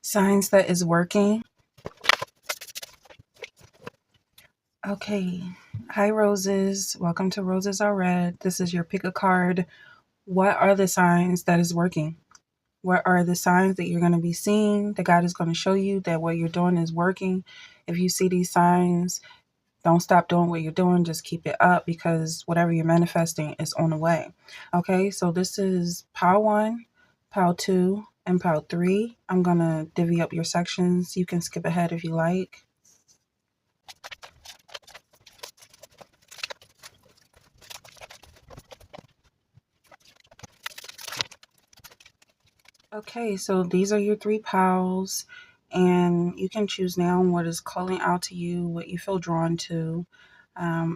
Signs that is working. Okay. Hi, Roses. Welcome to Roses Are Red. This is your pick a card. What are the signs that is working? What are the signs that you're going to be seeing that God is going to show you that what you're doing is working? If you see these signs, don't stop doing what you're doing. Just keep it up because whatever you're manifesting is on the way. Okay, so this is pile 1, pile 2, and pile 3. I'm going to divvy up your sections. You can skip ahead if you like. Okay, so these are your 3 piles, and you can choose now what is calling out to you, what you feel drawn to.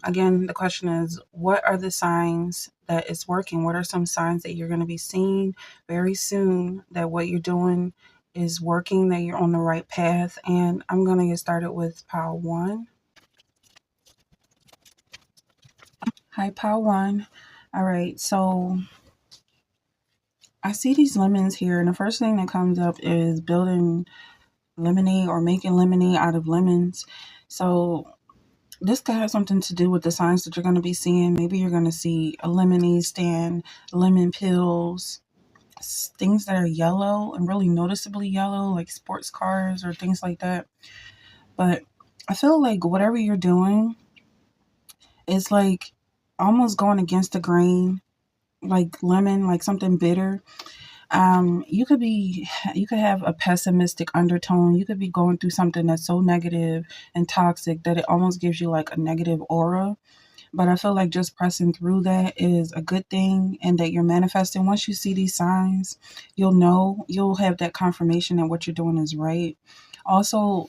Again, the question is, what are the signs that it's working? What are some signs that you're going to be seeing very soon that what you're doing is working, that you're on the right path? And I'm going to get started with pile 1. Hi, pile 1. All right, so I see these lemons here, and the first thing that comes up is building lemonade or making lemonade out of lemons. So this could have something to do with the signs that you're going to be seeing. Maybe you're going to see a lemonade stand, lemon pills, things that are yellow and really noticeably yellow, like sports cars or things like that. But I feel like whatever you're doing is like almost going against the grain, like lemon, like something bitter. You could have a pessimistic undertone. You could be going through something that's so negative and toxic that it almost gives you like a negative aura. But I feel like just pressing through that is a good thing, and that you're manifesting. Once you see these signs, you'll have that confirmation that what you're doing is right. Also,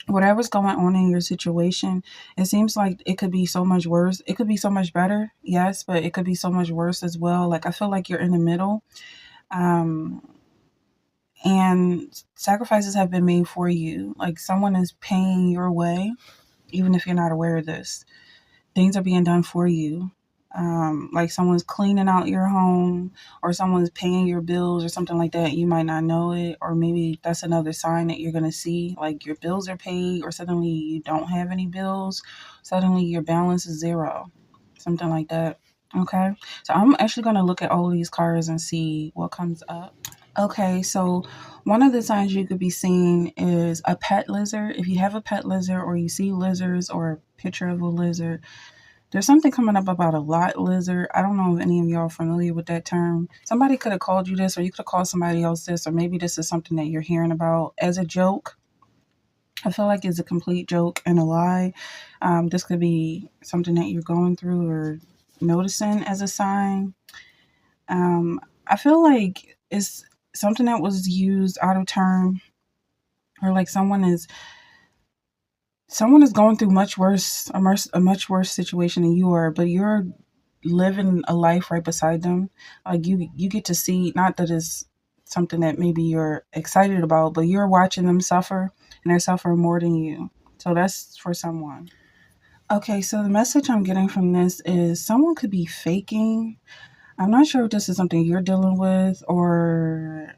whatever's going on in your situation, it seems like it could be so much worse. It could be so much better, yes, but it could be so much worse as well. Like I feel like you're in the middle. Um, and sacrifices have been made for you. Like someone is paying your way, even if you're not aware of this. Things are being done for you. Like someone's cleaning out your home, or someone's paying your bills, or something like that. You might not know it, or maybe that's another sign that you're gonna see. Like your bills are paid, or suddenly you don't have any bills. Suddenly your balance is zero, something like that. Okay, so I'm actually gonna look at all of these cards and see what comes up. Okay, so one of the signs you could be seeing is a pet lizard. If you have a pet lizard or you see lizards or a picture of a lizard, there's something coming up about a lot lizard. I don't know if any of y'all are familiar with that term. Somebody could have called you this, or you could have called somebody else this, or maybe this is something that you're hearing about as a joke. I feel like it's a complete joke and a lie. This could be something that you're going through or noticing as a sign. I feel like it's something that was used out of term, or like someone is going through a much worse situation than you are, but you're living a life right beside them. Like you get to see, not that it's something that maybe you're excited about, but you're watching them suffer, and they're suffering more than you. So that's for someone. Okay, so the message I'm getting from this is someone could be faking. I'm not sure if this is something you're dealing with, or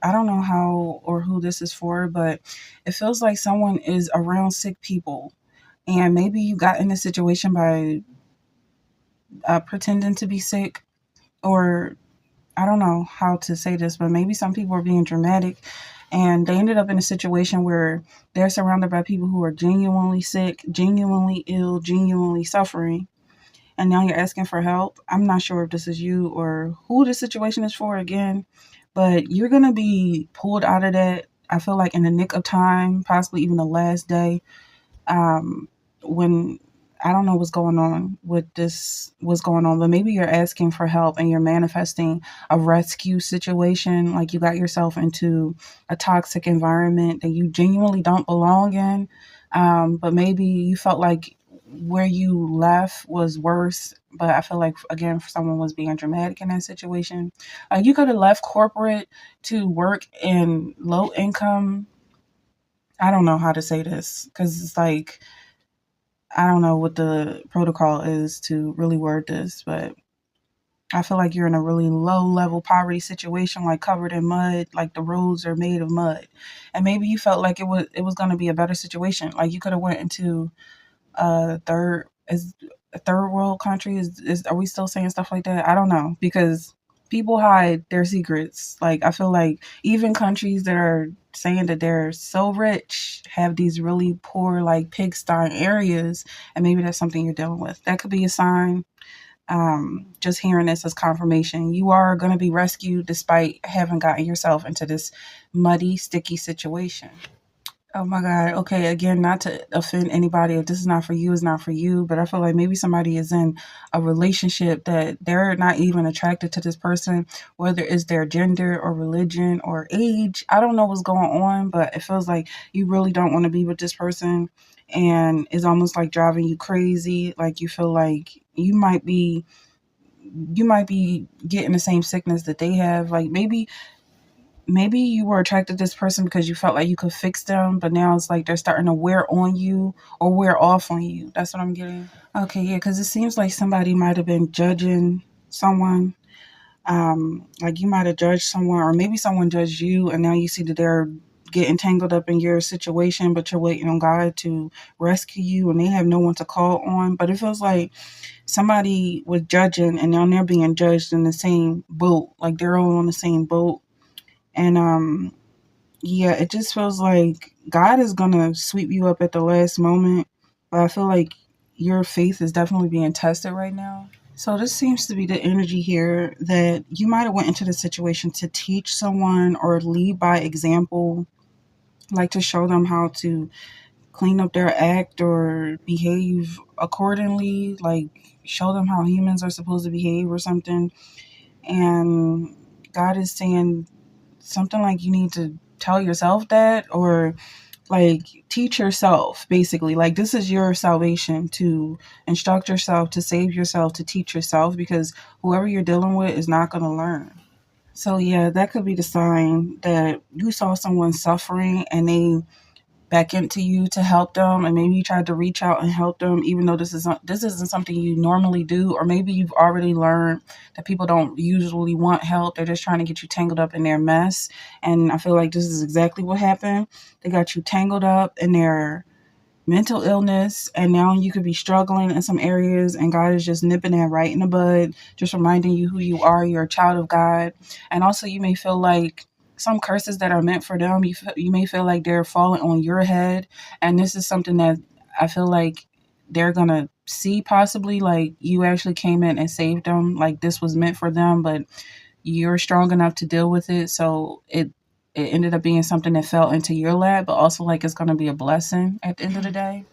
I don't know how or who this is for, but it feels like someone is around sick people. And maybe you got in a situation by pretending to be sick, or I don't know how to say this, but maybe some people are being dramatic and they ended up in a situation where they're surrounded by people who are genuinely sick, genuinely ill, genuinely suffering. And now you're asking for help. I'm not sure if this is you or who this situation is for again, but you're going to be pulled out of that. I feel like in the nick of time, possibly even the last day, when I don't know what's going on, but maybe you're asking for help and you're manifesting a rescue situation. Like you got yourself into a toxic environment that you genuinely don't belong in. But maybe you felt like where you left was worse. But I feel like, again, someone was being dramatic in that situation. You could have left corporate to work in low income. I don't know how to say this because it's like, I don't know what the protocol is to really word this, but I feel like you're in a really low level poverty situation, like covered in mud, like the roads are made of mud. And maybe you felt like it was gonna be a better situation. Like you could have went into a third world country. Is are we still saying stuff like that? I don't know, because people hide their secrets. Like I feel like even countries that are saying that they're so rich have these really poor like pigsty areas, and maybe that's something you're dealing with. That could be a sign. Just hearing this as confirmation, you are going to be rescued despite having gotten yourself into this muddy, sticky situation. Oh my God. Okay. Again, not to offend anybody. If this is not for you, it's not for you. But I feel like maybe somebody is in a relationship that they're not even attracted to this person, whether it's their gender or religion or age. I don't know what's going on, but it feels like you really don't want to be with this person. And it's almost like driving you crazy. Like you feel like you might be getting the same sickness that they have. Like maybe you were attracted to this person because you felt like you could fix them, but now it's like they're starting to wear on you or wear off on you. That's what I'm getting. Okay, yeah, because it seems like somebody might have been judging someone. Like you might have judged someone, or maybe someone judged you, and now you see that they're getting tangled up in your situation, but you're waiting on God to rescue you, and they have no one to call on. But it feels like somebody was judging, and now they're being judged in the same boat. Like they're all on the same boat, and yeah, it just feels like God is gonna sweep you up at the last moment. But I feel like your faith is definitely being tested right now. So this seems to be the energy here that you might have went into the situation to teach someone or lead by example, like to show them how to clean up their act or behave accordingly, like show them how humans are supposed to behave or something. And God is saying something like you need to tell yourself that, or like teach yourself basically, like this is your salvation, to instruct yourself, to save yourself, to teach yourself, because whoever you're dealing with is not going to learn. So yeah, that could be the sign that you saw someone suffering and they back into you to help them, and maybe you tried to reach out and help them even though this isn't something you normally do, or maybe you've already learned that people don't usually want help. They're just trying to get you tangled up in their mess, and I feel like this is exactly what happened. They got you tangled up in their mental illness, and now you could be struggling in some areas, and God is just nipping that right in the bud, just reminding you who you are. You're a child of God. And also you may feel like some curses that are meant for them, you may feel like they're falling on your head, and this is something that I feel like they're gonna see, possibly like you actually came in and saved them, like this was meant for them, but you're strong enough to deal with it, so it ended up being something that fell into your lap, but also like it's going to be a blessing at the end of the day.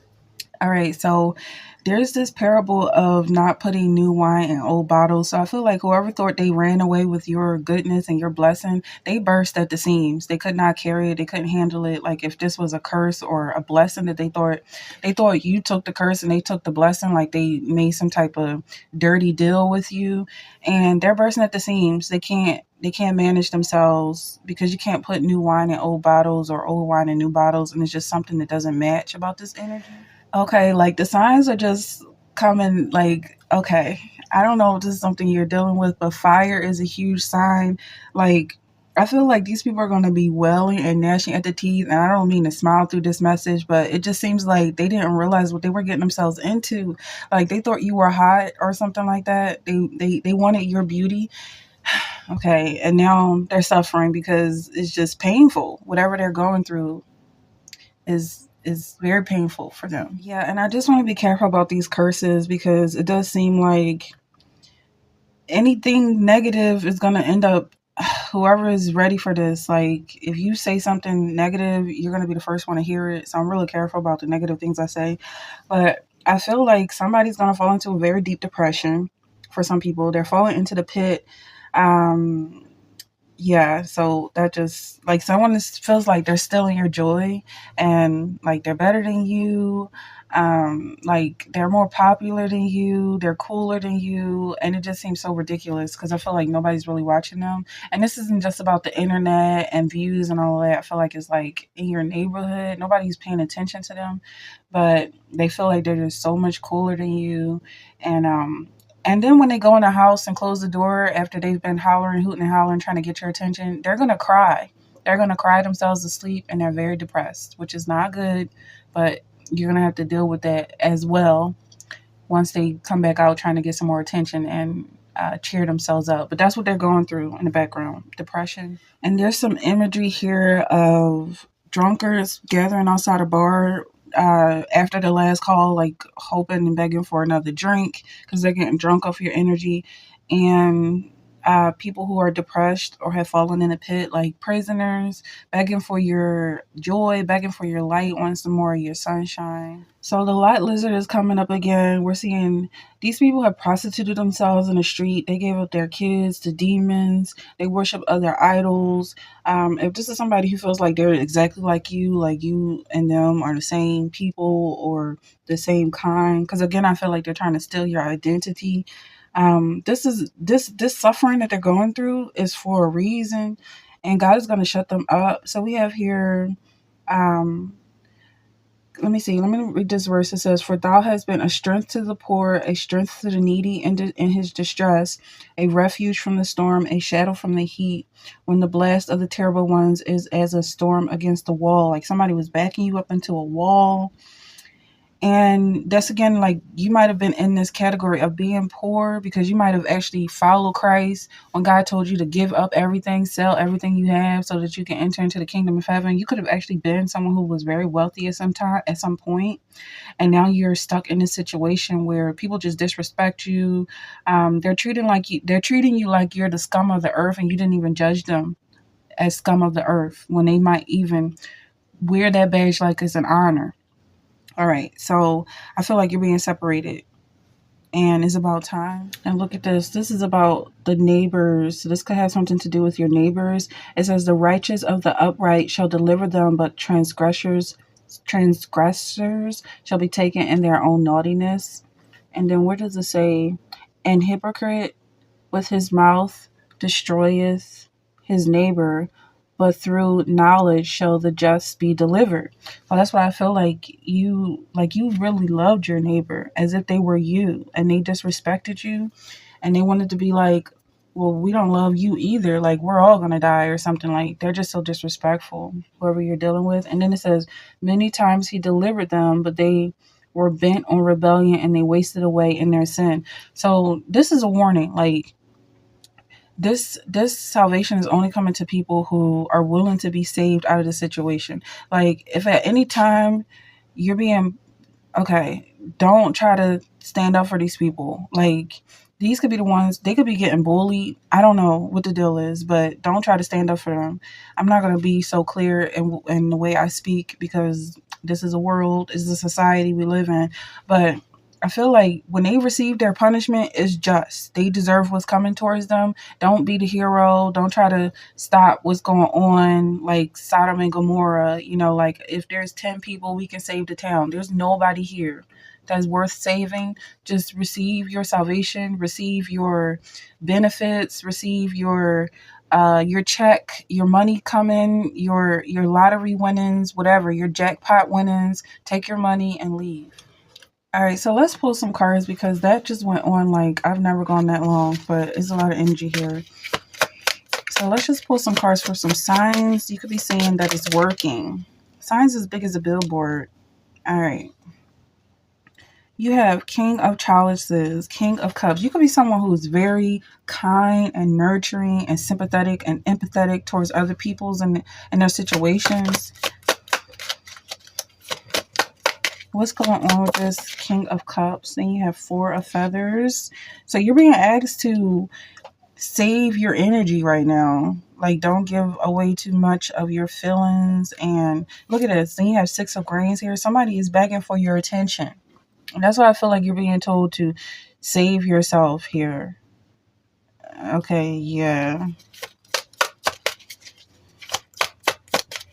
All right, so there's this parable of not putting new wine in old bottles. So I feel like whoever thought they ran away with your goodness and your blessing, they burst at the seams. They could not carry it. They couldn't handle it. Like if this was a curse or a blessing that they thought you took the curse and they took the blessing, like they made some type of dirty deal with you, and they're bursting at the seams. They can't manage themselves because you can't put new wine in old bottles or old wine in new bottles, and it's just something that doesn't match about this energy. Okay, like the signs are just coming, like, okay, I don't know if this is something you're dealing with, but fire is a huge sign. Like, I feel like these people are going to be wailing and gnashing at the teeth, and I don't mean to smile through this message, but it just seems like they didn't realize what they were getting themselves into. Like they thought you were hot or something like that. They wanted your beauty. Okay, and now they're suffering because it's just painful. Whatever they're going through is very painful for them. Yeah, and I just want to be careful about these curses because it does seem like anything negative is going to end up whoever is ready for this. Like if you say something negative, you're going to be the first one to hear it. So I'm really careful about the negative things I say. But I feel like somebody's going to fall into a very deep depression. For some people, they're falling into the pit. Um, yeah, so that just like someone feels like they're stealing your joy, and like they're better than you, like they're more popular than you, they're cooler than you, and it just seems so ridiculous because I feel like nobody's really watching them. And this isn't just about the internet and views and all that. I feel like it's like in your neighborhood, nobody's paying attention to them, but they feel like they're just so much cooler than you. And And then when they go in the house and close the door after they've been hollering, hooting and hollering, trying to get your attention, they're going to cry. They're going to cry themselves to sleep, and they're very depressed, which is not good, but you're going to have to deal with that as well once they come back out trying to get some more attention and cheer themselves up. But that's what they're going through in the background, depression. And there's some imagery here of drunkards gathering outside a bar after the last call, like hoping and begging for another drink because they're getting drunk off your energy. And people who are depressed or have fallen in a pit, like prisoners, begging for your joy, begging for your light, wanting some more of your sunshine. So the light lizard is coming up again. We're seeing these people have prostituted themselves in the street. They gave up their kids to demons. They worship other idols. If this is somebody who feels like they're exactly like you and them are the same people or the same kind, because again, I feel like they're trying to steal your identity. This suffering that they're going through is for a reason, and God is going to shut them up. So we have here, let me read this verse. It says, "For thou hast been a strength to the poor, a strength to the needy in his distress, a refuge from the storm, a shadow from the heat, when the blast of the terrible ones is as a storm against the wall." Like somebody was backing you up into a wall. And that's again, like you might have been in this category of being poor because you might have actually followed Christ when God told you to give up everything, sell everything you have so that you can enter into the kingdom of heaven. You could have actually been someone who was very wealthy at some point. And now you're stuck in a situation where people just disrespect you. They're treating you like you're the scum of the earth, and you didn't even judge them as scum of the earth when they might even wear that badge like it's an honor. All right, so I feel like you're being separated, and it's about time. And look at this. This is about the neighbors. This could have something to do with your neighbors. It says, "The righteous of the upright shall deliver them, but transgressors shall be taken in their own naughtiness." And then where does it say, "And hypocrite with his mouth destroyeth his neighbor, but through knowledge shall the just be delivered." Well, that's why I feel like you really loved your neighbor as if they were you, and they disrespected you, and they wanted to be like, "Well, we don't love you either. Like we're all gonna die," or something. Like they're just so disrespectful, whoever you're dealing with. And then it says, "Many times he delivered them, but they were bent on rebellion and they wasted away in their sin." So this is a warning. Like this salvation is only coming to people who are willing to be saved out of the situation. Like if at any time you're being okay, don't try to stand up for these people. Like these could be the ones, they could be getting bullied. I don't know what the deal is, but don't try to stand up for them. I'm not going to be so clear in the way I speak because this is a world, this is a society we live in. But I feel like when they receive their punishment, it's just. They deserve what's coming towards them. Don't be the hero. Don't try to stop what's going on, like Sodom and Gomorrah. Like if there's 10 people, we can save the town. There's nobody here that's worth saving. Just receive your salvation, receive your benefits, receive your check, your money coming, your lottery winnings, whatever, your jackpot winnings. Take your money and leave. All right, so let's pull some cards because that just went on like I've never gone that long, but it's a lot of energy here. So let's just pull some cards for some signs. You could be saying that it's working. Signs as big as a billboard. All right. You have King of Chalices, King of Cups. You could be someone who is very kind and nurturing and sympathetic and empathetic towards other people's and their situations. What's going on with this King of Cups? Then you have Four of Feathers. So you're being asked to save your energy right now. Like don't give away too much of your feelings. And look at this. Then you have Six of Grains here. Somebody is begging for your attention. And that's why I feel like you're being told to save yourself here. Okay, yeah.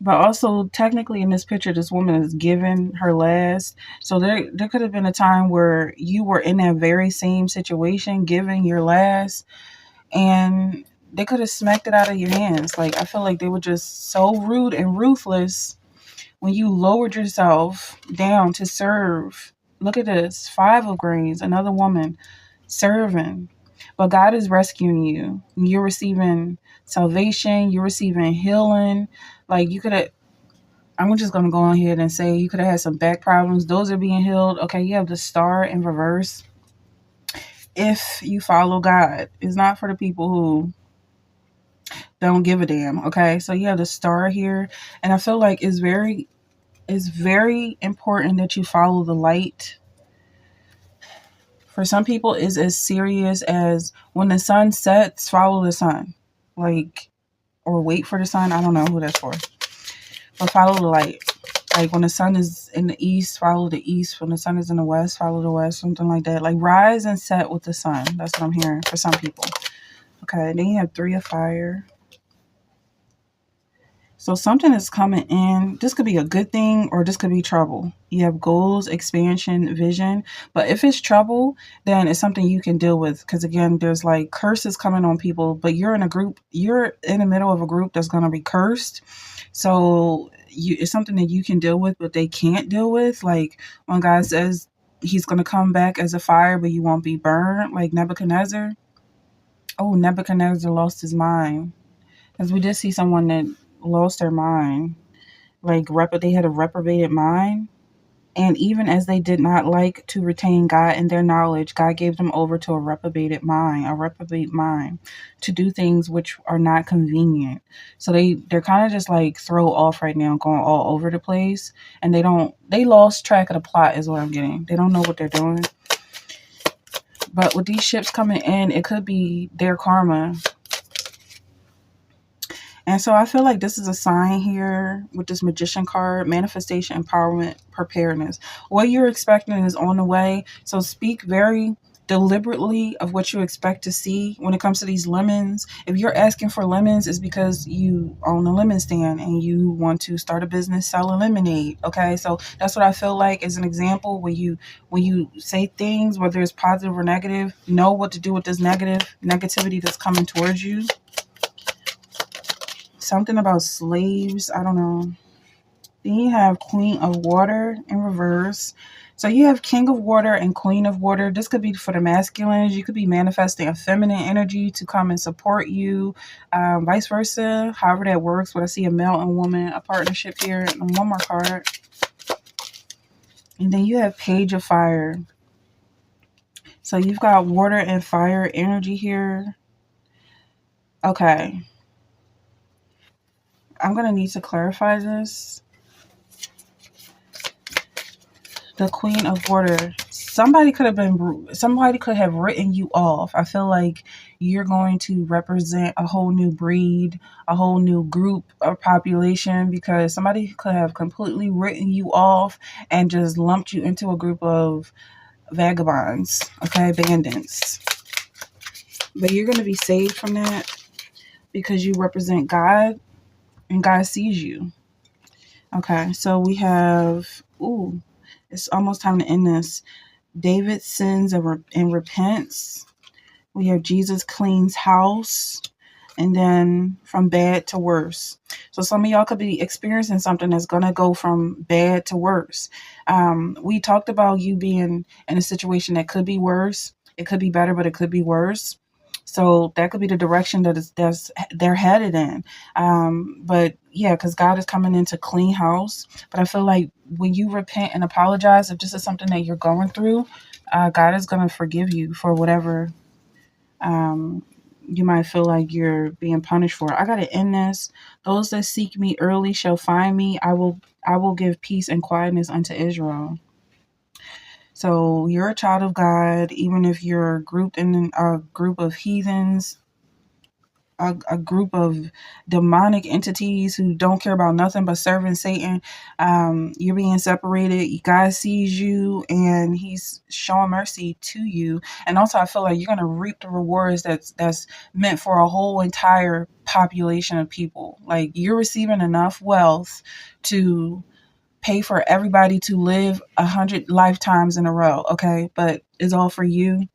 But also, technically, in this picture, this woman is giving her last. So there could have been a time where you were in that very same situation, giving your last, and they could have smacked it out of your hands. Like, I feel like they were just so rude and ruthless when you lowered yourself down to serve. Look at this. Five of Grains, another woman. serving. But God is rescuing you. You're receiving salvation. You're receiving healing. Like you could have, I'm just going to go ahead and say you could have had some back problems. Those are being healed. Okay, you have the star in reverse. If you follow God, it's not for the people who don't give a damn. Okay, so you have the star here. And I feel like it's very important that you follow the light. For some people, it's as serious as when the sun sets, follow the sun. Like, or wait for the sun. I don't know who that's for. But follow the light. Like when the sun is in the east, follow the east. When the sun is in the west, follow the west. Something like that. Like rise and set with the sun. That's what I'm hearing for some people. Okay, then you have 3 of fire. So something is coming in. This could be a good thing or this could be trouble. You have goals, expansion, vision. But if it's trouble, then it's something you can deal with. Because again, there's like curses coming on people. But you're in a group. You're in the middle of a group that's going to be cursed. So it's something that you can deal with, but they can't deal with. Like when God says he's going to come back as a fire, but you won't be burned. Like Nebuchadnezzar. Oh, Nebuchadnezzar lost his mind. Because we did see someone that lost their mind. Like they had a reprobated mind. And even as they did not like to retain God in their knowledge, God gave them over to a reprobate mind to do things which are not convenient. So they're kind of just like throw off right now, going all over the place. And they lost track of the plot is what I'm getting. They don't know what they're doing. But with these ships coming in, it could be their karma. And so I feel like this is a sign here with this magician card, manifestation, empowerment, preparedness. What you're expecting is on the way. So speak very deliberately of what you expect to see when it comes to these lemons. If you're asking for lemons, it's because you own a lemon stand and you want to start a business selling lemonade. Okay, so that's what I feel like as an example. When you say things, whether it's positive or negative, know what to do with this negativity that's coming towards you. Something about slaves. I don't know. Then you have Queen of Water in reverse. So you have King of Water and Queen of Water. This could be for the masculines. You could be manifesting a feminine energy to come and support you. Vice versa. However that works. But I see a male and woman, a partnership here. And one more card. And then you have Page of Fire. So you've got water and fire energy here. Okay. I'm going to need to clarify this. The Queen of Water. Somebody could have written you off. I feel like you're going to represent a whole new breed, a whole new group of population, because somebody could have completely written you off and just lumped you into a group of vagabonds, okay, bandits. But you're going to be saved from that because you represent God and God sees you. Okay, so we have, it's almost time to end this. David sins and repents. We have Jesus cleans house. And then from bad to worse. So some of y'all could be experiencing something that's going to go from bad to worse. We talked about you being in a situation that could be worse. It could be better, but it could be worse. So that could be the direction that's they're headed in. But yeah, because God is coming in to clean house. But I feel like when you repent and apologize, if this is something that you're going through, God is going to forgive you for whatever you might feel like you're being punished for. I got to end this. Those that seek me early shall find me. I will give peace and quietness unto Israel. So you're a child of God, even if you're grouped in a group of heathens, a group of demonic entities who don't care about nothing but serving Satan. You're being separated. God sees you and he's showing mercy to you. And also I feel like you're going to reap the rewards that's meant for a whole entire population of people. Like you're receiving enough wealth to pay for everybody to live 100 lifetimes in a row. Okay. But it's all for you.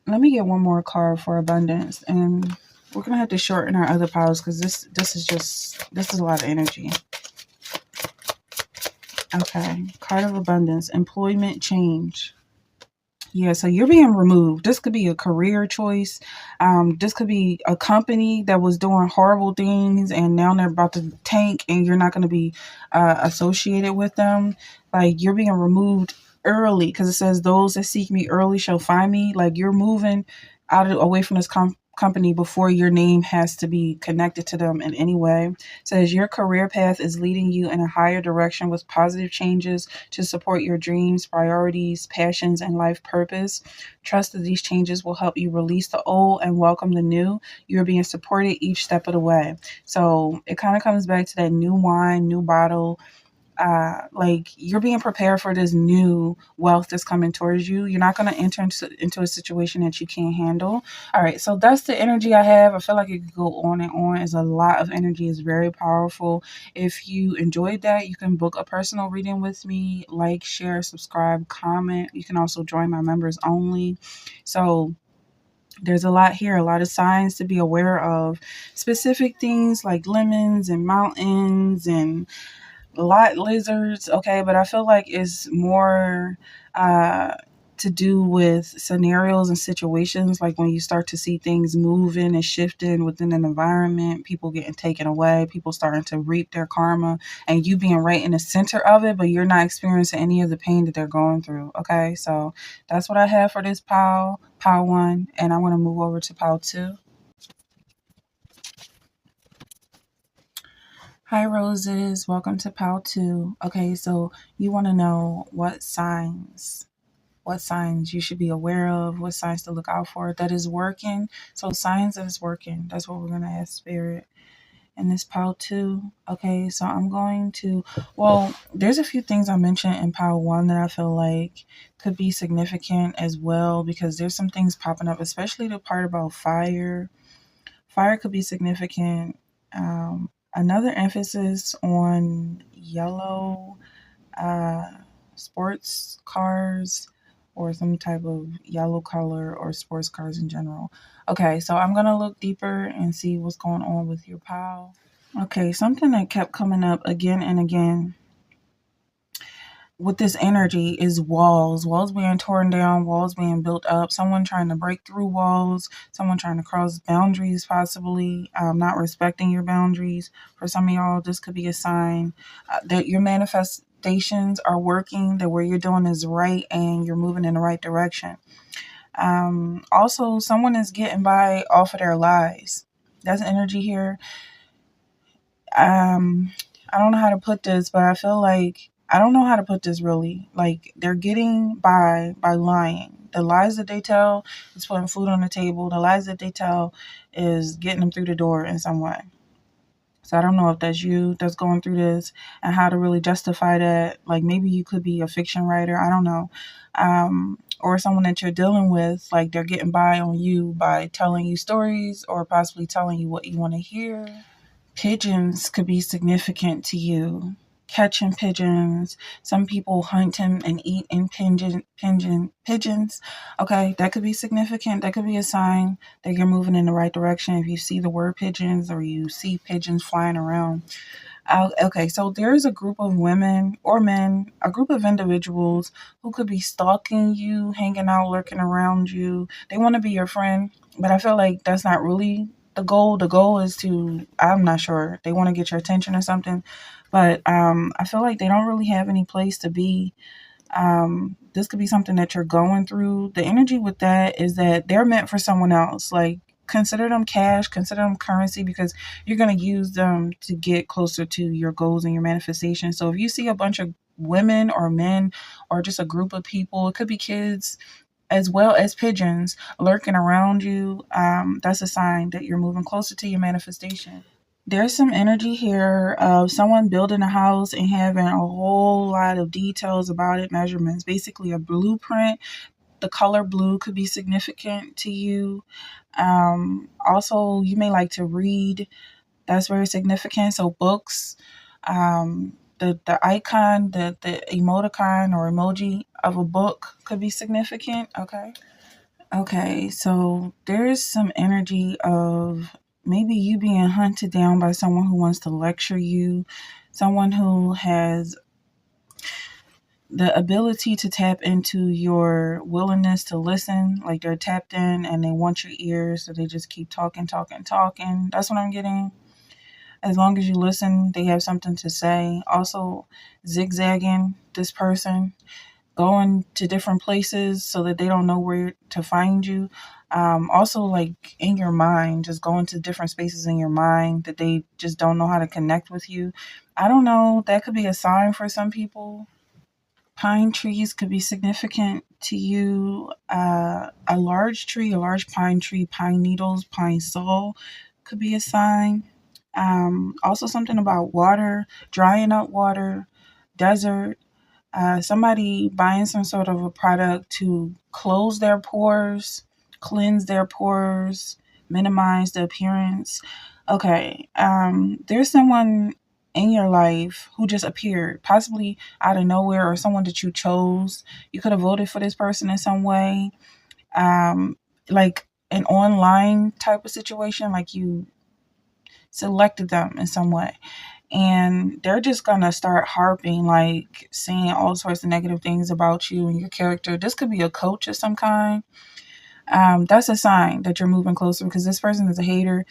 Let me get one more card for abundance, and we're gonna have to shorten our other piles because this is a lot of energy. Okay, card of abundance, employment change. Yeah, so you're being removed. This could be a career choice. This could be a company that was doing horrible things and now they're about to tank and you're not going to be associated with them. Like you're being removed early because it says those that seek me early shall find me. Like you're moving away from this company before your name has to be connected to them in any way. It says your career path is leading you in a higher direction with positive changes to support your dreams, priorities, passions, and life purpose. Trust that these changes will help you release the old and welcome the new. You're being supported each step of the way. So it kind of comes back to that new wine, new bottle. Like you're being prepared for this new wealth that's coming towards you. You're not going to enter into a situation that you can't handle. All right, so that's the energy I have. I feel like it could go on and on. It's a lot of energy. It's very powerful. If you enjoyed that, you can book a personal reading with me. Like, share, subscribe, comment. You can also join my members only. So there's a lot here, a lot of signs to be aware of. Specific things like lemons and mountains and lot lizards, okay, but I feel like it's more uh to do with scenarios and situations like when you start to see things moving and shifting within an environment, people getting taken away, people starting to reap their karma, and you being right in the center of it, but you're not experiencing any of the pain that they're going through. Okay, so that's what I have for this pile one, and I'm going to move over to pile two. Hi, Roses. Welcome to Pal 2. Okay, so you want to know what signs you should be aware of, what signs to look out for that is working. So, signs that is working. That's what we're going to ask Spirit in this Pal 2. Okay, so I'm going to, well, there's a few things I mentioned in Pal 1 that I feel like could be significant as well because there's some things popping up, especially the part about fire. Fire could be significant. Another emphasis on yellow uh, sports cars or some type of yellow color or sports cars in general. Okay, so I'm going to look deeper and see what's going on with your pal. Okay, something that kept coming up again and again with this energy is walls being torn down, walls being built up, someone trying to break through walls, someone trying to cross boundaries, possibly not respecting your boundaries. For some of y'all, this could be a sign that your manifestations are working, that where you're doing is right and you're moving in the right direction. Also, someone is getting by off of their lies. That's energy here. um I don't know how to put this, but I feel like I don't know how to put this really. Like they're getting by lying. The lies that they tell is putting food on the table. The lies that they tell is getting them through the door in some way. So I don't know if that's you that's going through this and how to really justify that. Like maybe you could be a fiction writer. I don't know. Or someone that you're dealing with, like they're getting by on you by telling you stories or possibly telling you what you want to hear. Pigeons could be significant to you. Catching pigeons. Some people hunt them and eat in pigeons. Okay, that could be significant. That could be a sign that you're moving in the right direction. If you see the word pigeons or you see pigeons flying around. Okay, so there's a group of women or men, a group of individuals who could be stalking you, hanging out, lurking around you. They want to be your friend, but I feel like that's not really the goal. The goal is to, I'm not sure, they want to get your attention or something, but I feel like they don't really have any place to be. This could be something that you're going through. The energy with that is that they're meant for someone else. Like consider them cash, consider them currency because you're going to use them to get closer to your goals and your manifestation. So if you see a bunch of women or men or just a group of people, it could be kids as well as pigeons lurking around you, that's a sign that you're moving closer to your manifestation. There's some energy here of someone building a house and having a whole lot of details about it, measurements, basically a blueprint. The color blue could be significant to you. Also, you may like to read. That's very significant. So books, the icon, the emoticon or emoji of a book could be significant. Okay. Okay, so there's some energy of maybe you being hunted down by someone who wants to lecture you, someone who has the ability to tap into your willingness to listen, like they're tapped in and they want your ears, so they just keep talking, talking, talking. That's what I'm getting. As long as you listen, they have something to say. Also, zigzagging this person, going to different places so that they don't know where to find you. Also, like in your mind, just going to different spaces in your mind that they just don't know how to connect with you. I don't know. That could be a sign for some people. Pine trees could be significant to you. A large tree, a large pine tree, pine needles, pine sol could be a sign. Also, something about water, drying up water, desert, somebody buying some sort of a product to close their pores, cleanse their pores, minimize the appearance. Okay, there's someone in your life who just appeared, possibly out of nowhere, or someone that you chose. You could have voted for this person in some way, like an online type of situation, like you selected them in some way, and they're just gonna start harping, like saying all sorts of negative things about you and your character. This could be a coach of some kind. That's a sign that you're moving closer, because this person is a hater.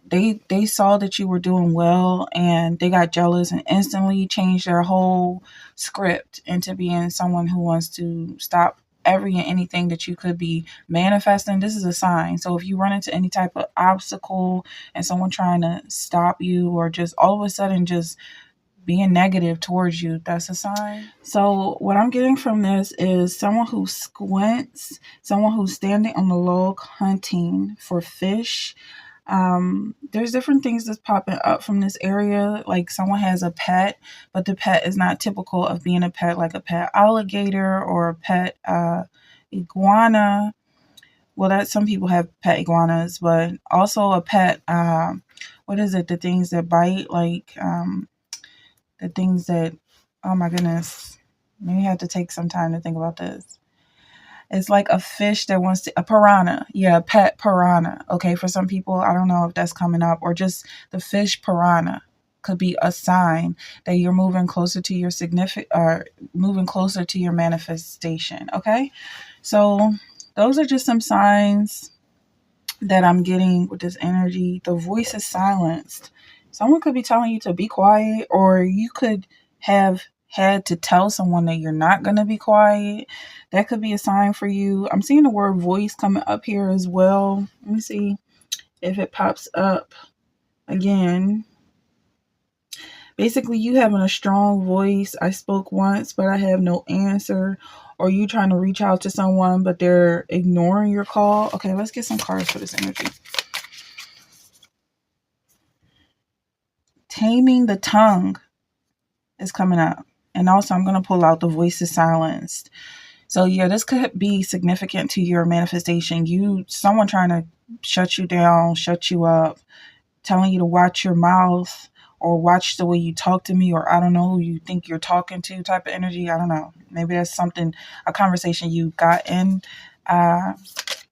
They saw that you were doing well and they got jealous and instantly changed their whole script into being someone who wants to stop every and anything that you could be manifesting. This is a sign. So if you run into any type of obstacle and someone trying to stop you, or just all of a sudden just being negative towards you, that's a sign. So what I'm getting from this is someone who squints, someone who's standing on the log hunting for fish. There's different things that's popping up from this area. Like someone has a pet, but the pet is not typical of being a pet, like a pet alligator or a pet iguana. Well, that some people have pet iguanas, but also a pet. What is it? The things that bite, like the things that. Oh my goodness, maybe I have to take some time to think about this. It's like a fish that wants to, a piranha. Yeah, a pet piranha. Okay, for some people, I don't know if that's coming up, or just the fish piranha could be a sign that you're moving closer to your moving closer to your manifestation. Okay, so those are just some signs that I'm getting with this energy. The voice is silenced. Someone could be telling you to be quiet, or you could have had to tell someone that you're not going to be quiet. That could be a sign for you. I'm seeing the word voice coming up here as well. Let me see if it pops up again. Basically, you having a strong voice. I spoke once, but I have no answer. Or you trying to reach out to someone, but they're ignoring your call. Okay, let's get some cards for this energy. Taming the tongue is coming up. And also, I'm going to pull out the voice is silenced. So yeah, this could be significant to your manifestation. Someone trying to shut you down, shut you up, telling you to watch your mouth, or watch the way you talk to me, or I don't know who you think you're talking to type of energy. I don't know. Maybe that's something, a conversation you got in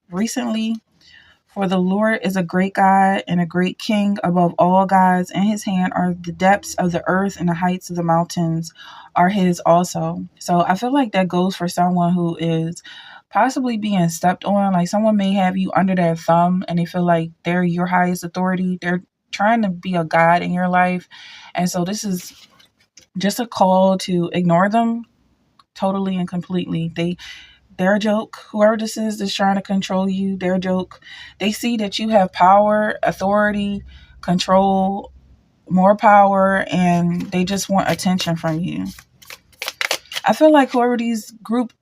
recently. For the Lord is a great God and a great King above all gods. In his hand are the depths of the earth, and the heights of the mountains are his also. So I feel like that goes for someone who is possibly being stepped on. Like someone may have you under their thumb and they feel like they're your highest authority. They're trying to be a God in your life. And so this is just a call to ignore them totally and completely. Their joke, whoever this is that's trying to control you, their joke, they see that you have power, authority, control, more power, and they just want attention from you. I feel like whoever this group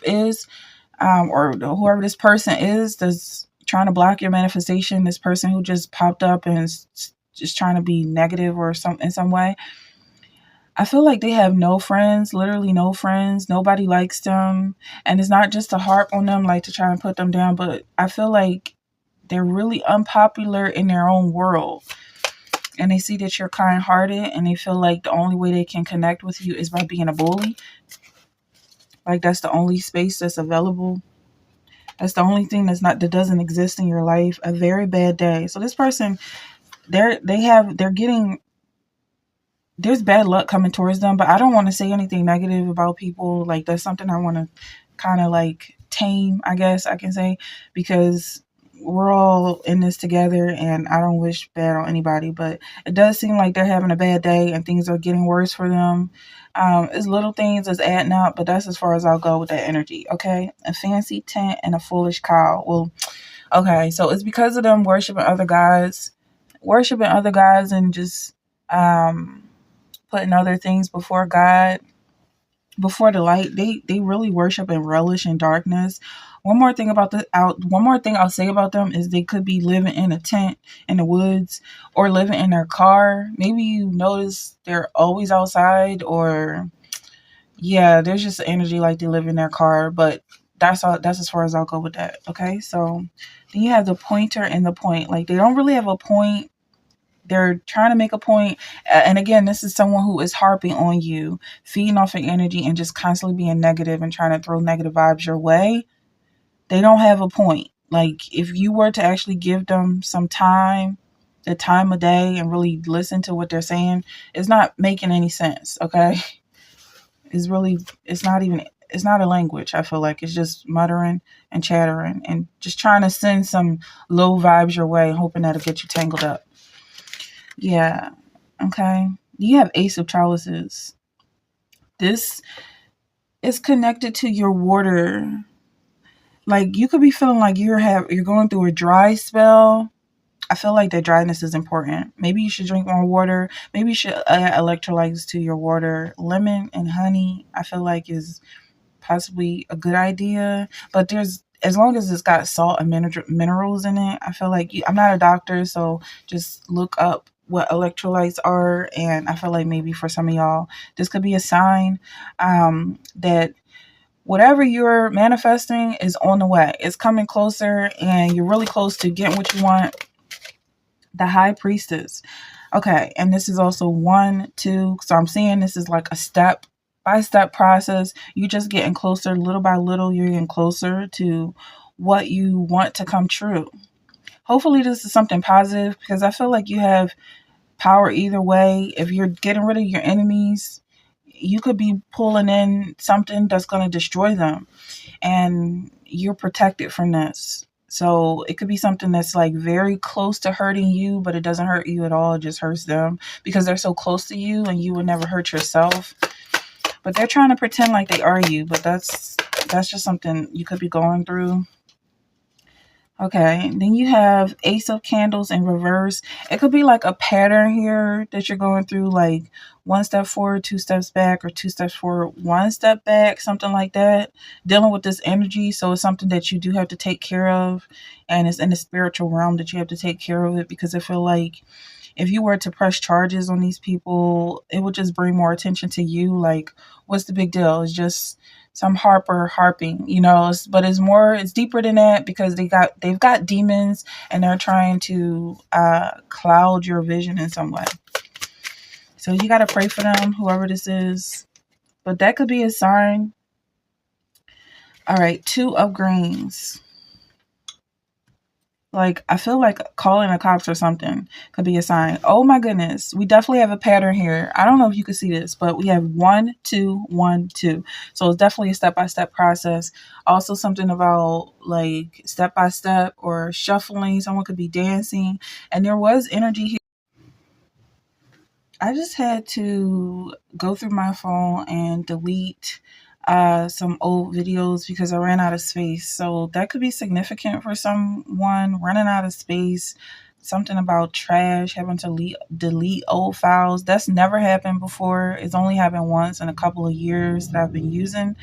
is, or whoever this person is that's trying to block your manifestation, this person who just popped up and is just trying to be negative or in some way, I feel like they have no friends, literally no friends. Nobody likes them. And it's not just to harp on them, like to try and put them down, but I feel like they're really unpopular in their own world. And they see that you're kind-hearted, and they feel like the only way they can connect with you is by being a bully. Like that's the only space that's available. That's the only thing that doesn't exist in your life. A very bad day. So this person, they're getting there's bad luck coming towards them, but I don't want to say anything negative about people. Like, that's something I want to kind of like tame, I guess I can say, because we're all in this together and I don't wish bad on anybody, but it does seem like they're having a bad day and things are getting worse for them. It's little things that's adding up, but that's as far as I'll go with that energy. Okay. A fancy tent and a foolish cow. Well, okay. So it's because of them worshiping other gods and just, putting other things before God, before the light. They really worship and relish in darkness. One more thing I'll say about them is they could be living in a tent in the woods or living in their car. Maybe you notice they're always outside, or yeah, there's just energy like they live in their car, but that's all. That's as far as I'll go with that. Okay, so then you have the pointer and the point. Like, they don't really have a point, they're trying to make a point. And again, this is someone who is harping on you, feeding off your energy and just constantly being negative and trying to throw negative vibes your way. They don't have a point. Like, if you were to actually give them some time, the time of day, and really listen to what they're saying, it's not making any sense. Okay. It's not a language. I feel like it's just muttering and chattering and just trying to send some low vibes your way, hoping that'll get you tangled up. Yeah. Okay. You have Ace of Chalices. This is connected to your water. Like, you could be feeling like you're going through a dry spell. I feel like that dryness is important. Maybe you should drink more water. Maybe you should add electrolytes to your water. Lemon and honey, I feel like, is possibly a good idea. But as long as it's got salt and minerals in it, I feel like I'm not a doctor, so just look up what electrolytes are. And I feel like maybe for some of y'all, this could be a sign that whatever you're manifesting is on the way. It's coming closer, and you're really close to getting what you want. The High Priestess. Okay, and this is also 1, 2. So I'm seeing this is like a step by step process. You just getting closer, little by little. You're getting closer to what you want to come true. Hopefully this is something positive, because I feel like you have power either way. If you're getting rid of your enemies, you could be pulling in something that's going to destroy them, and you're protected from this. So it could be something that's like very close to hurting you, but it doesn't hurt you at all. It just hurts them because they're so close to you, and you would never hurt yourself. But they're trying to pretend like they are you, but that's just something you could be going through. Okay, then you have Ace of Candles in reverse. It could be like a pattern here that you're going through, like 1 step forward, 2 steps back, or 2 steps forward, 1 step back, something like that. Dealing with this energy, so it's something that you do have to take care of, and it's in the spiritual realm that you have to take care of it, because I feel like if you were to press charges on these people, it would just bring more attention to you. Like, what's the big deal? It's just some harping, but it's deeper than that, because they've got demons, and they're trying to cloud your vision in some way. So you got to pray for them, whoever this is. But that could be a sign. All right, 2 of Greens. Like, I feel like calling the cops or something could be a sign. Oh my goodness. We definitely have a pattern here. I don't know if you can see this, but we have 1, 2, 1, 2. So it's definitely a step-by-step process. Also something about like step-by-step or shuffling. Someone could be dancing. And there was energy here. I just had to go through my phone and delete some old videos because I ran out of space. So that could be significant for someone, running out of space. Something about trash, having to delete old files. That's never happened before. It's only happened once in a couple of years that I've been using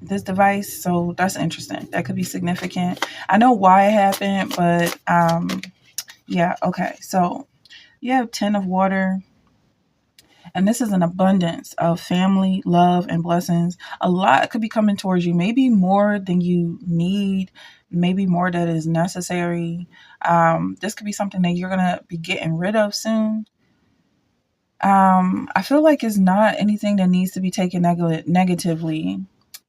this device. So that's interesting. That could be significant. I know why it happened, but yeah, okay. So you have 10 of Water. And this is an abundance of family, love, and blessings. A lot could be coming towards you, maybe more than you need, maybe more that is necessary. This could be something that you're going to be getting rid of soon. I feel like it's not anything that needs to be taken negatively.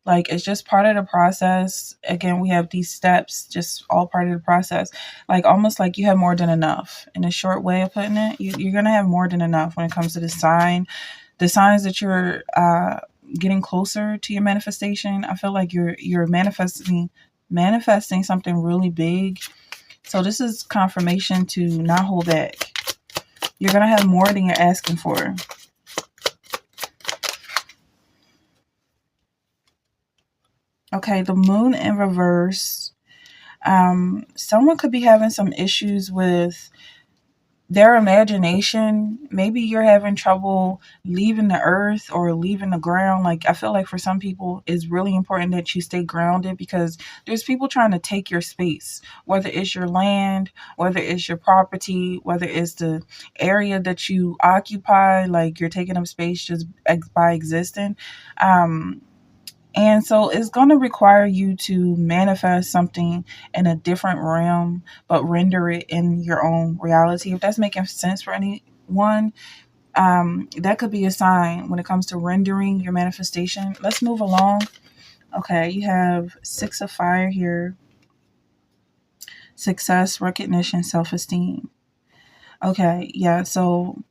Like, it's just part of the process. Again, we have these steps, just all part of the process. Like, almost like you have more than enough. In a short way of putting it, you're going to have more than enough when it comes to the signs that you're getting closer to your manifestation. I feel like you're manifesting something really big. So this is confirmation to not hold back. You're going to have more than you're asking for. Okay, the moon in reverse. Someone could be having some issues with their imagination. Maybe you're having trouble leaving the earth or leaving the ground. Like, I feel like for some people it's really important that you stay grounded, because there's people trying to take your space, whether it's your land, whether it's your property, whether it's the area that you occupy. Like, you're taking up space just by existing. And so it's going to require you to manifest something in a different realm, but render it in your own reality. If that's making sense for anyone, that could be a sign when it comes to rendering your manifestation. Let's move along. Okay, you have 6 of fire here. Success, recognition, self-esteem. Okay, yeah, so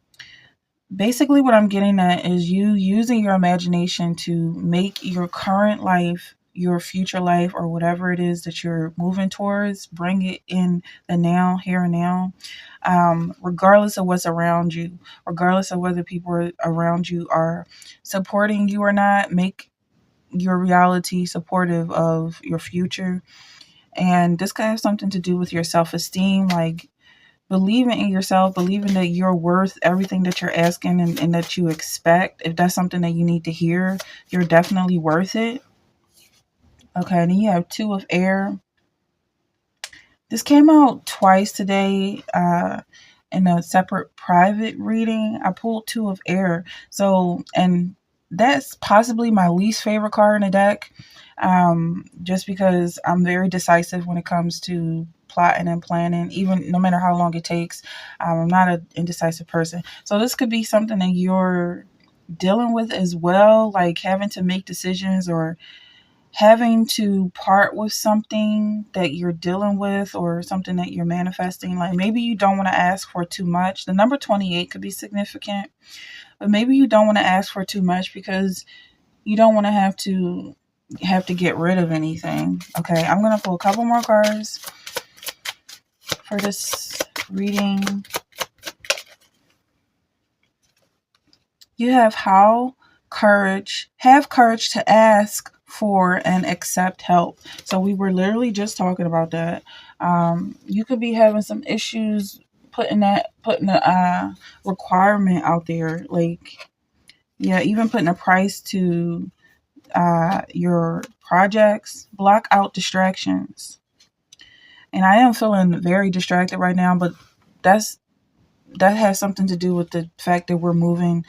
basically what I'm getting at is you using your imagination to make your current life, your future life, or whatever it is that you're moving towards, bring it in the now, here and now, regardless of what's around you, regardless of whether people around you are supporting you or not. Make your reality supportive of your future. And this could have something to do with your self-esteem, like believing in yourself, believing that you're worth everything that you're asking, and that you expect. If that's something that you need to hear, you're definitely worth it. Okay, then you have 2 of air. This came out twice today in a separate private reading. I pulled 2 of air. So, and that's possibly my least favorite card in the deck, just because I'm very decisive when it comes to plotting and planning, even no matter how long it takes. I'm not an indecisive person. So this could be something that you're dealing with as well, like having to make decisions or having to part with something that you're dealing with or something that you're manifesting. Like, maybe you don't want to ask for too much. The number 28 could be significant, but maybe you don't want to ask for too much because you don't want to have to get rid of anything. Okay, I'm going to pull a couple more cards for this reading. You have have courage to ask for and accept help. So we were literally just talking about that. You could be having some issues putting a requirement out there, like, yeah, even putting a price to your projects. Block out distractions. And I am feeling very distracted right now, but that has something to do with the fact that we're moving.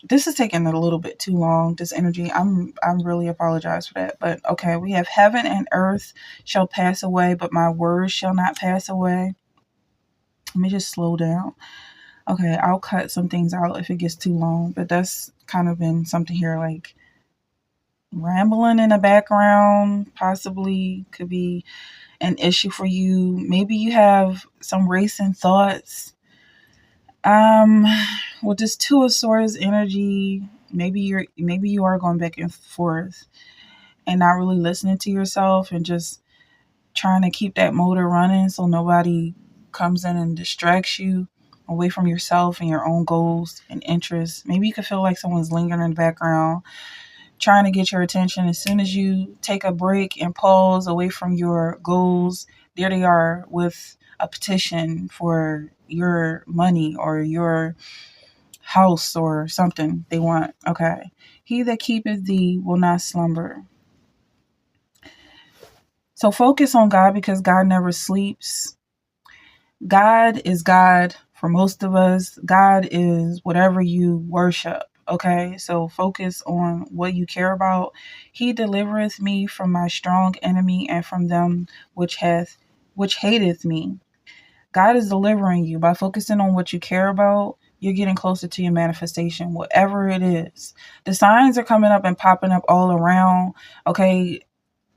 This is taking a little bit too long, this energy. I'm really apologize for that. But okay, we have heaven and earth shall pass away, but my words shall not pass away. Let me just slow down. Okay, I'll cut some things out if it gets too long, but that's kind of been something here, like rambling in the background, possibly could be an issue for you. Maybe you have some racing thoughts. With this 2 of Swords energy, maybe you are going back and forth and not really listening to yourself and just trying to keep that motor running so nobody comes in and distracts you away from yourself and your own goals and interests. Maybe you could feel like someone's lingering in the background, trying to get your attention. As soon as you take a break and pause away from your goals, there they are with a petition for your money or your house or something they want. Okay. He that keepeth thee will not slumber. So focus on God, because God never sleeps. God is God for most of us. God is whatever you worship. Okay, so focus on what you care about. He delivereth me from my strong enemy and from them which hateth me. God is delivering you by focusing on what you care about, you're getting closer to your manifestation, whatever it is. The signs are coming up and popping up all around. Okay,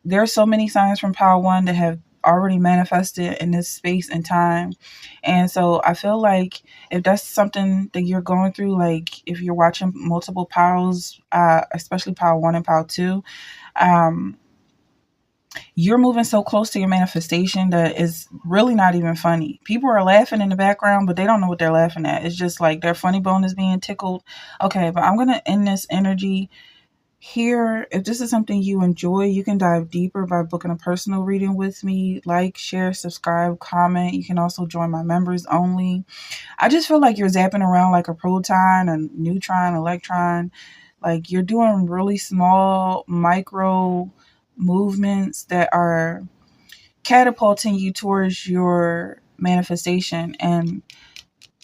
there's so many signs from Power One that have already manifested in this space and time. And so I feel like if that's something that you're going through, like if you're watching multiple powers, especially Power One and Power Two, um, you're moving so close to your manifestation that it's really not even funny. People are laughing in the background, but they don't know what they're laughing at. It's just like their funny bone is being tickled. Okay, but I'm going to end this energy here. If this is something you enjoy, you can dive deeper by booking a personal reading with me. Like, share, subscribe, comment. You can also join my members only. I just feel like you're zapping around like a proton, a neutron, electron. Like you're doing really small, micro movements that are catapulting you towards your manifestation. And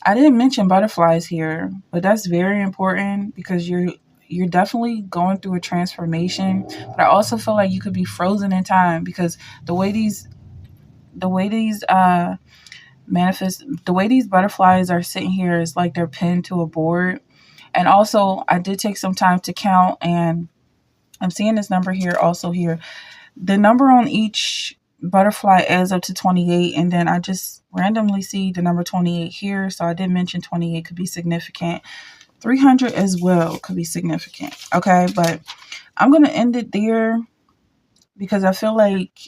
I didn't mention butterflies here, but that's very important because you're definitely going through a transformation. But I also feel like you could be frozen in time because the way these the way these the way these butterflies are sitting here is like they're pinned to a board. And also I did take some time to count, and I'm seeing this number here also here. The number on each butterfly adds up to 28, and then I just randomly see the number 28 here. So I did mention 28 could be significant. 300 as well could be significant. Okay, but I'm going to end it there because I feel like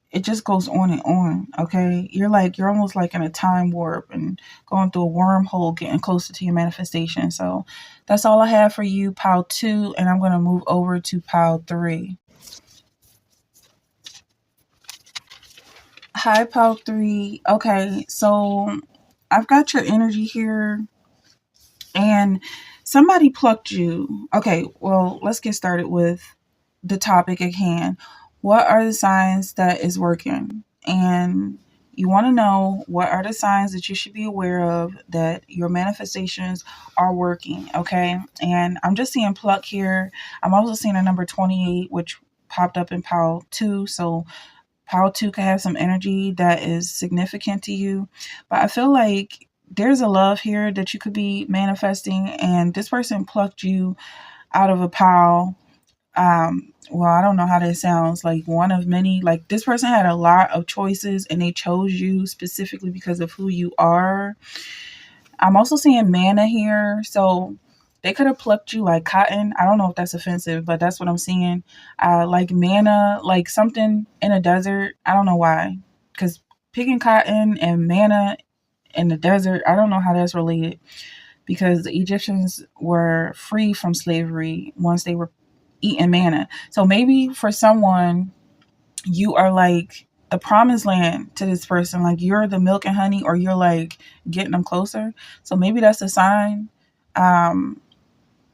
it just goes on and on. Okay, you're almost like in a time warp and going through a wormhole, getting closer to your manifestation. So that's all I have for you, Pile 2, and I'm going to move over to Pile 3. Hi, Pile 3. Okay, so I've got your energy here, and somebody plucked you. Okay, well, let's get started with the topic at hand. What are the signs that is working? And you want to know what are the signs that you should be aware of that your manifestations are working, okay? And I'm just seeing pluck here. I'm also seeing a number 28, which popped up in Pile 2. So Pile 2 can have some energy that is significant to you. But I feel like there's a love here that you could be manifesting, and this person plucked you out of a pile. Well, I don't know how that sounds, like one of many. Like this person had a lot of choices and they chose you specifically because of who you are. I'm also seeing mana here, so they could have plucked you like cotton. I don't know if that's offensive, but that's what I'm seeing. Like mana, like something in a desert. I don't know why, because picking cotton and mana in the desert, I don't know how that's related, because the Egyptians were free from slavery once they were eating manna. So maybe for someone, you are like the promised land to this person. Like you're the milk and honey, or you're like getting them closer. So maybe that's a sign. Um,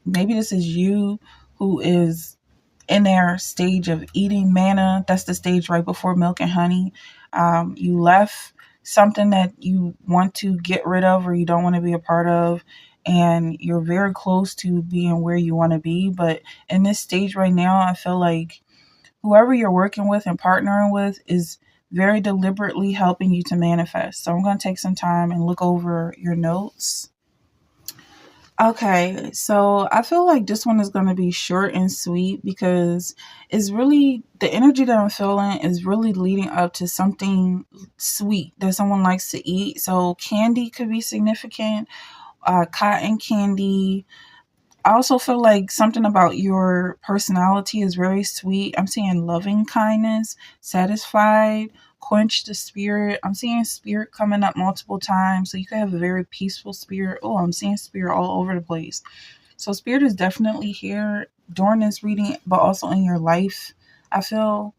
Maybe this is you who is in their stage of eating manna. That's the stage right before milk and honey. You left something that you want to get rid of or you don't want to be a part of, and you're very close to being where you want to be. But in this stage right now, I feel like whoever you're working with and partnering with is very deliberately helping you to manifest. So I'm going to take some time and look over your notes. Okay, so I feel like this one is going to be short and sweet because it's really the energy that I'm feeling is really leading up to something sweet that someone likes to eat. So candy could be significant, cotton candy. I also feel like something about your personality is very sweet. I'm seeing loving kindness, satisfied, quench the spirit. I'm seeing spirit coming up multiple times. So you could have a very peaceful spirit. Oh, I'm seeing spirit all over the place. So spirit is definitely here during this reading, but also in your life. I feel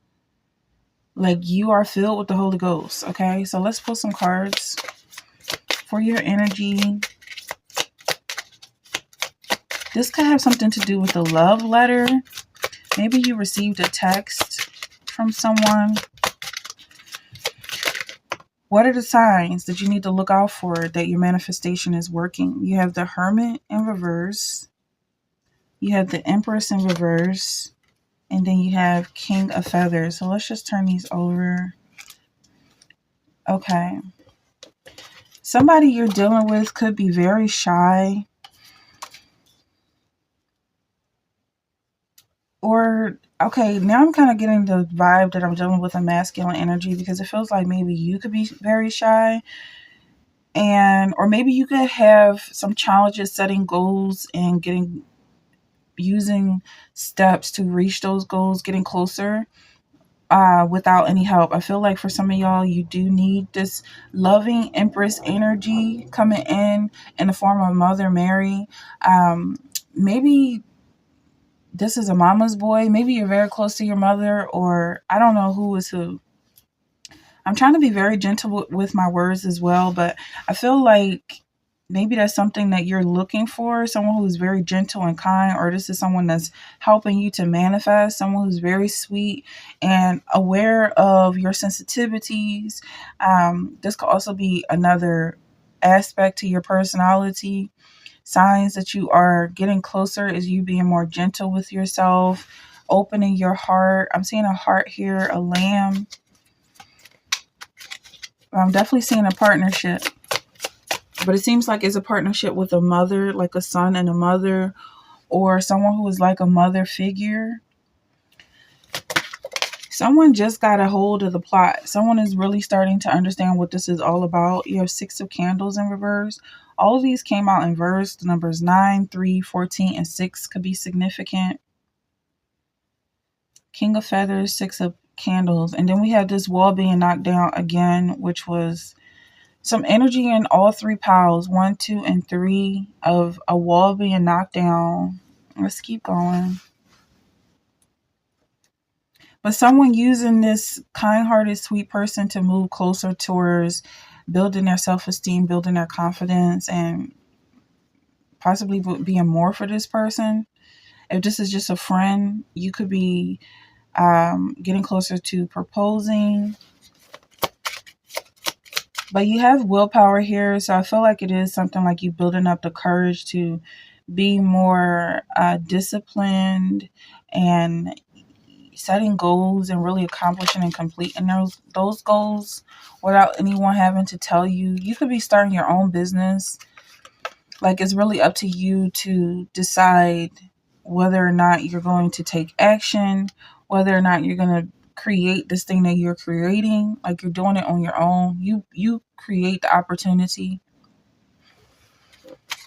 like you are filled with the Holy Ghost. Okay, so let's pull some cards for your energy. This could have something to do with a love letter. Maybe you received a text from someone. What are the signs that you need to look out for that your manifestation is working? You have the Hermit in reverse. You have the Empress in reverse. And then you have King of Feathers. So let's just turn these over. Okay. Somebody you're dealing with could be very shy, or okay, now I'm kind of getting the vibe that I'm dealing with a masculine energy, because it feels like maybe you could be very shy, and or maybe you could have some challenges setting goals and getting using steps to reach those goals, getting closer without any help. I feel like for some of y'all, you do need this loving Empress energy coming in the form of Mother Mary. Maybe this is a mama's boy. Maybe you're very close to your mother, or I don't know who is who. I'm trying to be very gentle with my words as well, but I feel like maybe that's something that you're looking for, someone who's very gentle and kind, or this is someone that's helping you to manifest, someone who's very sweet and aware of your sensitivities. This could also be another aspect to your personality. Signs that you are getting closer is you being more gentle with yourself, opening your heart. I'm seeing a heart here, a lamb. I'm definitely seeing a partnership, but it seems like it's a partnership with a mother, like a son and a mother, or someone who is like a mother figure. Someone just got a hold of the plot. Someone is really starting to understand what this is all about. You have 6 of Candles in reverse. All of these came out in verse. The numbers 9, 3, 14, and 6 could be significant. King of Feathers, 6 of Candles. And then we have this wall being knocked down again, which was some energy in all 3 piles, 1, 2, and 3, of a wall being knocked down. Let's keep going. But someone using this kind-hearted, sweet person to move closer towards building their self-esteem, building their confidence, and possibly being more for this person. If this is just a friend, you could be getting closer to proposing. But you have willpower here, so I feel like it is something like you building up the courage to be more disciplined and setting goals and really accomplishing and completing those goals without anyone having to tell you. You could be starting your own business. Like, it's really up to you to decide whether or not you're going to take action, whether or not you're going to create this thing that you're creating. Like, you're doing it on your own. You create the opportunity.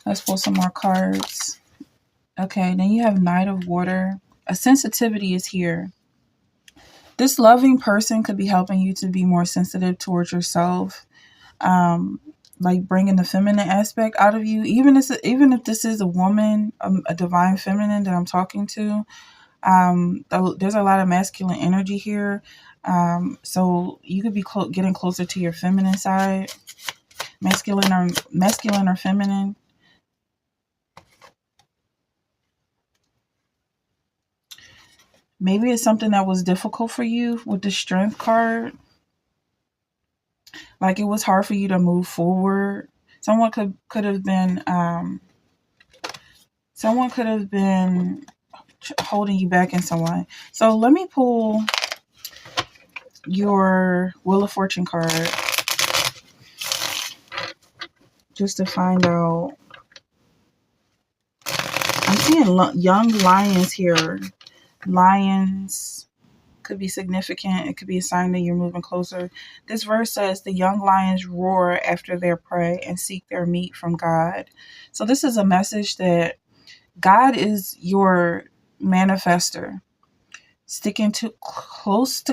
Let's pull some more cards. Okay, then you have Knight of Water. A sensitivity is here. This loving person could be helping you to be more sensitive towards yourself, like bringing the feminine aspect out of you. Even if this is a woman, a divine feminine that I'm talking to, there's a lot of masculine energy here. So you could be getting closer to your feminine side, masculine or feminine. Maybe it's something that was difficult for you with the Strength card. Like, it was hard for you to move forward. Someone could have been holding you back in some way. So let me pull your Wheel of Fortune card just to find out. I'm seeing young lions here. Lions could be significant. It could be a sign that you're moving closer. This verse says, the young lions roar after their prey and seek their meat from God. So this is a message that God is your manifester. Sticking closer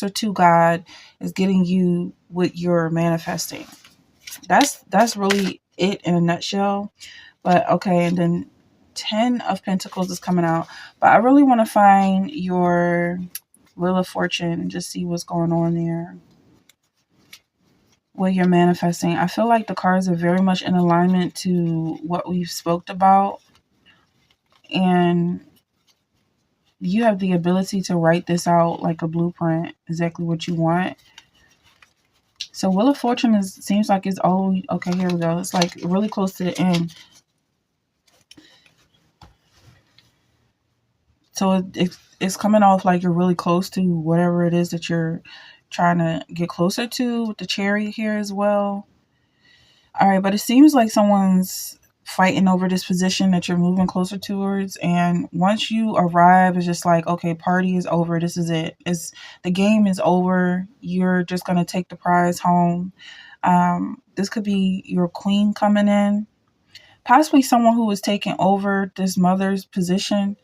to God is getting you what you're manifesting. That's really it in a nutshell. But okay, and then 10 of Pentacles is coming out. But I really want to find your Wheel of Fortune and just see what's going on there. What you're manifesting. I feel like the cards are very much in alignment to what we've spoke about. And you have the ability to write this out like a blueprint, exactly what you want. So Wheel of Fortune seems like it's all okay. Here we go. It's like really close to the end. So it's coming off like you're really close to whatever it is that you're trying to get closer to with the Chariot here as well. All right, but it seems like someone's fighting over this position that you're moving closer towards, and once you arrive, it's just like, okay, party is over. This is it. It's the game is over. You're just gonna take the prize home. This could be your queen coming in, possibly someone who is taking over this mother's position.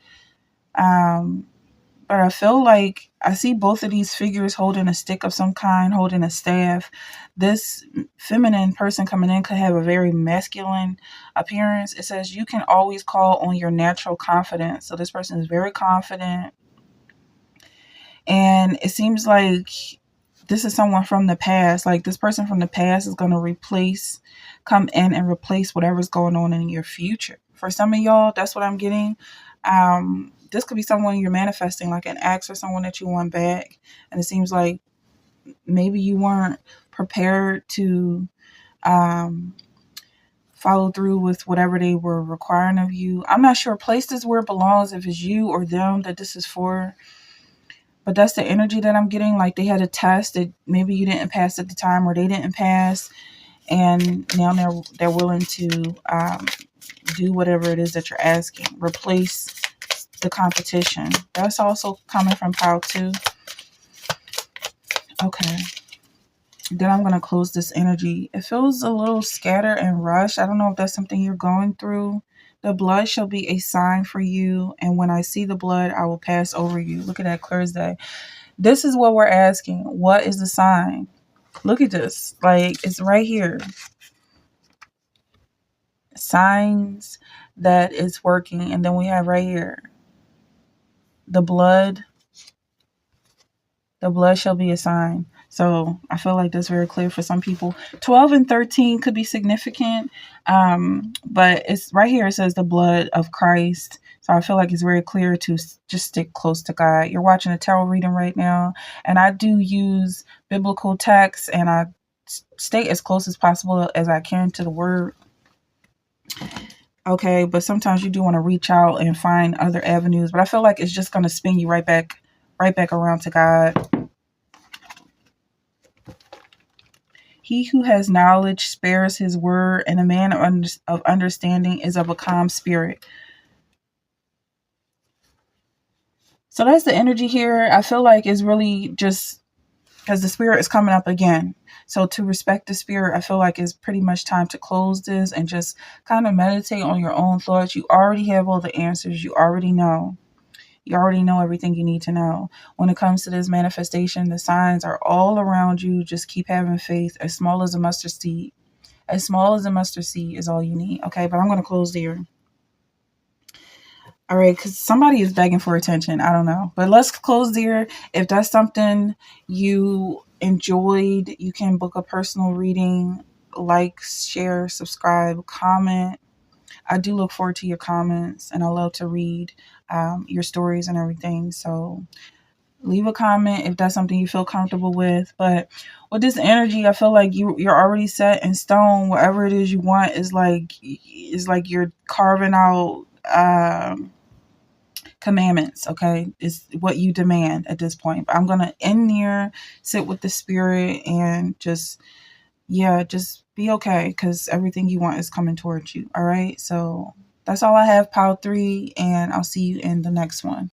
Um, but I feel like I see both of these figures holding a stick of some kind, holding a staff. This feminine person coming in could have a very masculine appearance. It says you can always call on your natural confidence. So this person is very confident. And it seems like this is someone from the past. Like this person from the past is going to come in and replace whatever's going on in your future. For some of y'all, that's what I'm getting. This could be someone you're manifesting, like an ex or someone that you want back. And it seems like maybe you weren't prepared to follow through with whatever they were requiring of you. I'm not sure. Place this where it belongs, if it's you or them that this is for. But that's the energy that I'm getting. Like they had a test that maybe you didn't pass at the time, or they didn't pass, and now they're willing to do whatever it is that you're asking. Replace the competition. That's also coming from Pile 2. Okay. Then I'm going to close this energy. It feels a little scattered and rushed. I don't know if that's something you're going through. The blood shall be a sign for you, and when I see the blood, I will pass over you. Look at that, clear as day. This is what we're asking. What is the sign? Look at this. Like, it's right here. Signs that it's working. And then we have right here, the blood. The blood shall be a sign. So I feel like that's very clear for some people. 12 and 13 could be significant. But it's right here. It says the blood of Christ. So I feel like it's very clear to just stick close to God. You're watching a tarot reading right now. And I do use biblical texts, and I stay as close as possible as I can to the word. Okay. But sometimes you do want to reach out and find other avenues. But I feel like it's just going to spin you right back around to God. He who has knowledge spares his word, and a man of understanding is of a calm spirit. So that's the energy here. I feel like it's really just because the spirit is coming up again. So to respect the spirit, I feel like it's pretty much time to close this and just kind of meditate on your own thoughts. You already have all the answers. You already know. You already know everything you need to know. When it comes to this manifestation, the signs are all around you. Just keep having faith. As small as a mustard seed. As small as a mustard seed is all you need. Okay, but I'm going to close there. All right, because somebody is begging for attention. I don't know. But let's close there. If that's something you enjoyed, you can book a personal reading. Like, share, subscribe, comment. I do look forward to your comments, and I love to read your stories and everything. So leave a comment if that's something you feel comfortable with. But with this energy, I feel like you're already set in stone. Whatever it is you want is like you're carving out commandments. Okay, it's what you demand at this point. But I'm gonna end there, sit with the spirit, and just be okay, because everything you want is coming towards you. All right. So that's all I have, Pile 3, and I'll see you in the next one.